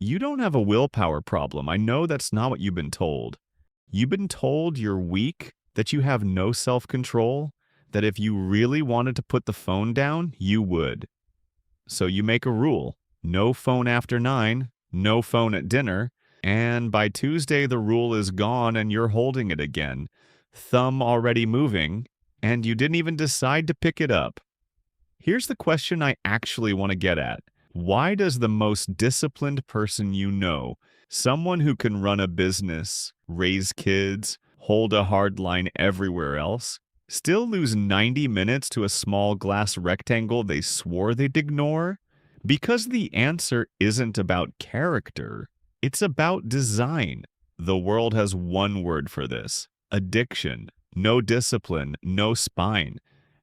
You don't have a willpower problem. I know that's not what you've been told. You've been told you're weak, that you have no self-control, that if you really wanted to put the phone down, you would. So you make a rule: no phone after 9, no phone at dinner, and by Tuesday the rule is gone and you're holding it again, thumb already moving, and you didn't even decide to pick it up. Here's the question I actually want to get at. Why does the most disciplined person you know, someone who can run a business, raise kids, hold a hard line everywhere else, still lose 90 minutes to a small glass rectangle they swore they'd ignore? Because the answer isn't about character, it's about design. The world has one word for this: addiction. No discipline, no spine.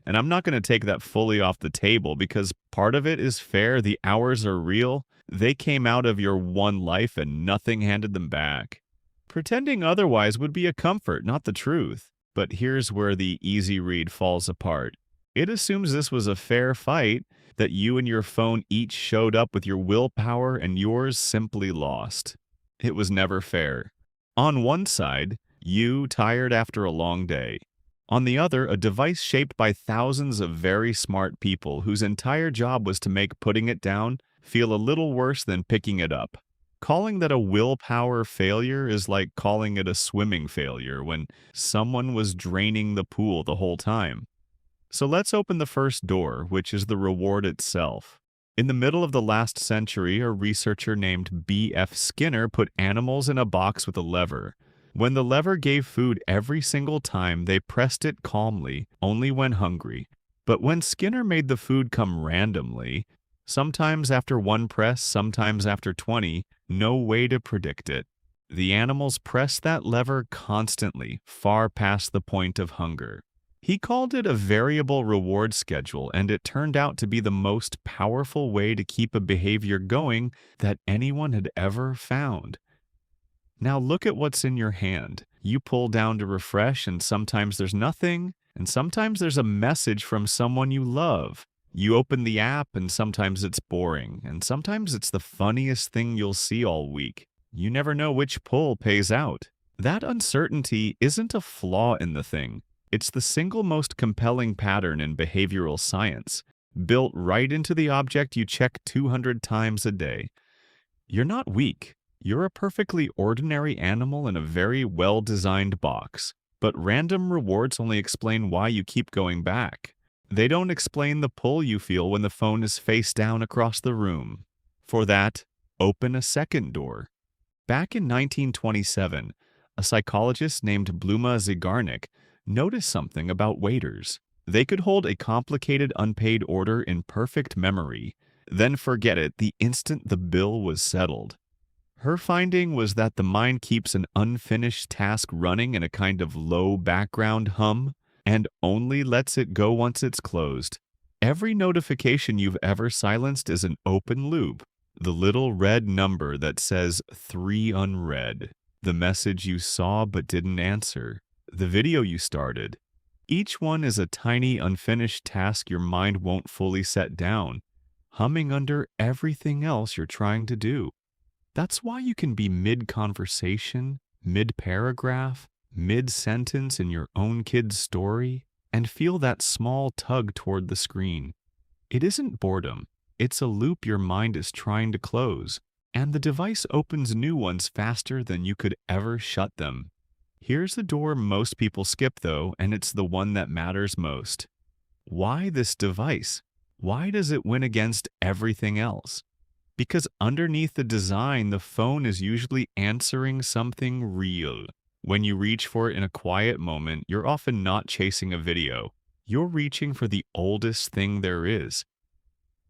And I'm not going to take that fully off the table because part of it is fair. The hours are real. They came out of your one life and nothing handed them back. Pretending otherwise would be a comfort, not the truth. But here's where the easy read falls apart. It assumes this was a fair fight, that you and your phone each showed up with your willpower and yours simply lost. It was never fair. On one side, you tired after a long day. On the other, a device shaped by thousands of very smart people whose entire job was to make putting it down feel a little worse than picking it up. Calling that a willpower failure is like calling it a swimming failure when someone was draining the pool the whole time. So let's open the first door, which is the reward itself. In the middle of the last century, a researcher named B.F. Skinner put animals in a box with a lever. When the lever gave food every single time, they pressed it calmly, only when hungry. But when Skinner made the food come randomly, sometimes after one press, sometimes after 20, no way to predict it. The animals pressed that lever constantly, far past the point of hunger. He called it a variable reward schedule, and it turned out to be the most powerful way to keep a behavior going that anyone had ever found. Now look at what's in your hand. You pull down to refresh, and sometimes there's nothing, and sometimes there's a message from someone you love. You open the app, and sometimes it's boring, and sometimes it's the funniest thing you'll see all week. You never know which pull pays out. That uncertainty isn't a flaw in the thing. It's the single most compelling pattern in behavioral science, built right into the object you check 200 times a day. You're not weak. You're a perfectly ordinary animal in a very well-designed box. But random rewards only explain why you keep going back. They don't explain the pull you feel when the phone is face down across the room. For that, open a second door. Back in 1927, a psychologist named Zeigarnik noticed something about waiters. They could hold a complicated unpaid order in perfect memory, then forget it the instant the bill was settled. Her finding was that the mind keeps an unfinished task running in a kind of low background hum and only lets it go once it's closed. Every notification you've ever silenced is an open loop. The little red number that says 3 unread. The message you saw but didn't answer. The video you started. Each one is a tiny unfinished task your mind won't fully set down, humming under everything else you're trying to do. That's why you can be mid-conversation, mid-paragraph, mid-sentence in your own kid's story and feel that small tug toward the screen. It isn't boredom. It's a loop your mind is trying to close, and the device opens new ones faster than you could ever shut them. Here's the door most people skip, though, and it's the one that matters most. Why this device? Why does it win against everything else? Because underneath the design, the phone is usually answering something real. When you reach for it in a quiet moment, you're often not chasing a video. You're reaching for the oldest thing there is.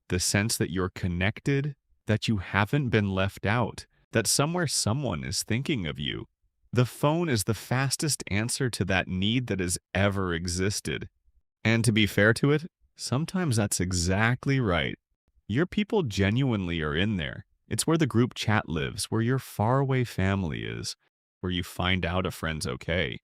The sense that you're connected, that you haven't been left out, that somewhere someone is thinking of you. The phone is the fastest answer to that need that has ever existed. And to be fair to it, sometimes that's exactly right. Your people genuinely are in there. It's where the group chat lives, where your faraway family is, where you find out a friend's okay.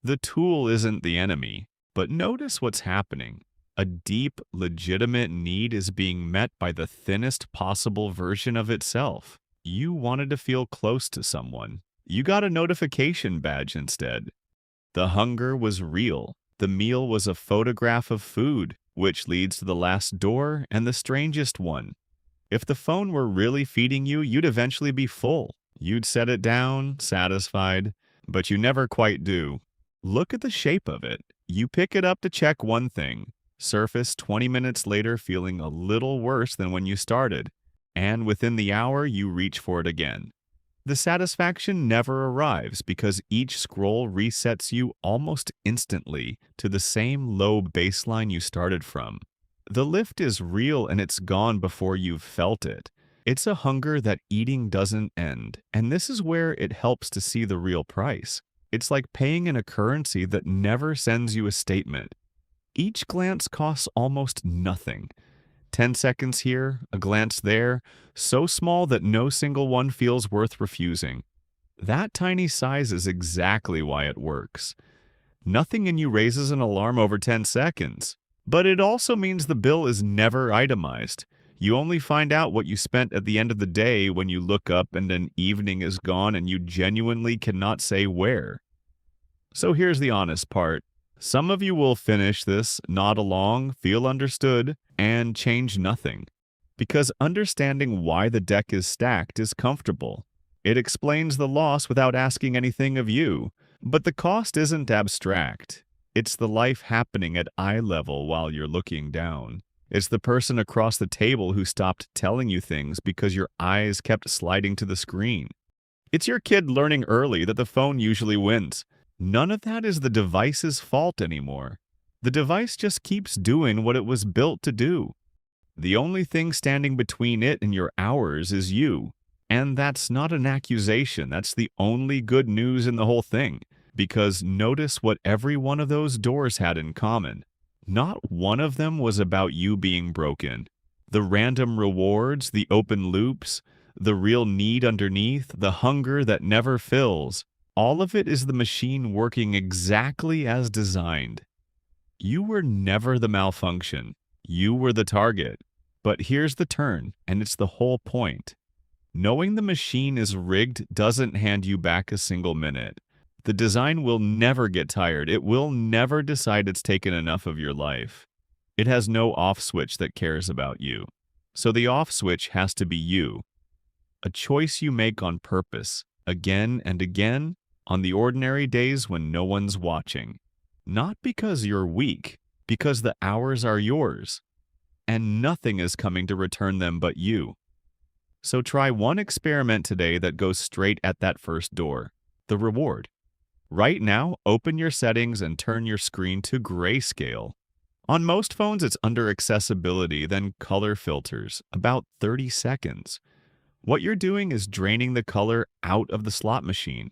The tool isn't the enemy, but notice what's happening. A deep, legitimate need is being met by the thinnest possible version of itself. You wanted to feel close to someone. You got a notification badge instead. The hunger was real. The meal was a photograph of food, which leads to the last door and the strangest one. If the phone were really feeding you, you'd eventually be full. You'd set it down, satisfied, but you never quite do. Look at the shape of it. You pick it up to check one thing, surface 20 minutes later feeling a little worse than when you started, and within the hour you reach for it again. The satisfaction never arrives because each scroll resets you almost instantly to the same low baseline you started from. The lift is real and it's gone before you've felt it. It's a hunger that eating doesn't end, and this is where it helps to see the real price. It's like paying in a currency that never sends you a statement. Each glance costs almost nothing. 10 seconds here, a glance there, so small that no single one feels worth refusing. That tiny size is exactly why it works. Nothing in you raises an alarm over 10 seconds. But it also means the bill is never itemized. You only find out what you spent at the end of the day when you look up and an evening is gone and you genuinely cannot say where. So here's the honest part. Some of you will finish this, nod along, feel understood, and change nothing. Because understanding why the deck is stacked is comfortable. It explains the loss without asking anything of you. But the cost isn't abstract. It's the life happening at eye level while you're looking down. It's the person across the table who stopped telling you things because your eyes kept sliding to the screen. It's your kid learning early that the phone usually wins. None of that is the device's fault anymore. The device just keeps doing what it was built to do. The only thing standing between it and your hours is you. And that's not an accusation. That's the only good news in the whole thing. Because notice what every one of those doors had in common. Not one of them was about you being broken. The random rewards, the open loops, the real need underneath, the hunger that never fills, all of it is the machine working exactly as designed. You were never the malfunction. You were the target. But here's the turn, and it's the whole point. Knowing the machine is rigged doesn't hand you back a single minute. The design will never get tired. It will never decide it's taken enough of your life. It has no off switch that cares about you. So the off switch has to be you. A choice you make on purpose, again and again, on the ordinary days when no one's watching. Not because you're weak, because the hours are yours. And nothing is coming to return them but you. So try one experiment today that goes straight at that first door, the reward. Right now, open your settings and turn your screen to grayscale. On most phones, it's under accessibility, then color filters, about 30 seconds. What you're doing is draining the color out of the slot machine.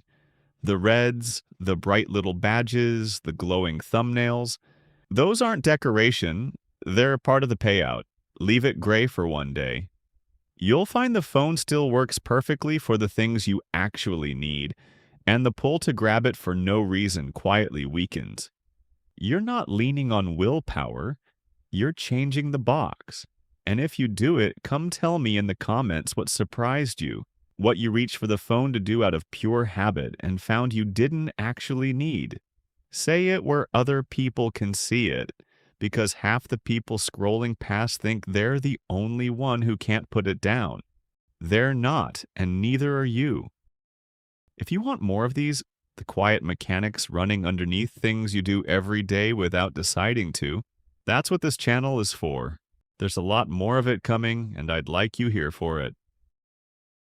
The reds, the bright little badges, the glowing thumbnails, those aren't decoration, they're part of the payout. Leave it gray for one day. You'll find the phone still works perfectly for the things you actually need, and the pull to grab it for no reason quietly weakens. You're not leaning on willpower, you're changing the box. And if you do it, come tell me in the comments what surprised you, what you reached for the phone to do out of pure habit and found you didn't actually need. Say it where other people can see it, because half the people scrolling past think they're the only one who can't put it down. They're not, and neither are you. If you want more of these, the quiet mechanics running underneath things you do every day without deciding to, that's what this channel is for. There's a lot more of it coming, and I'd like you here for it.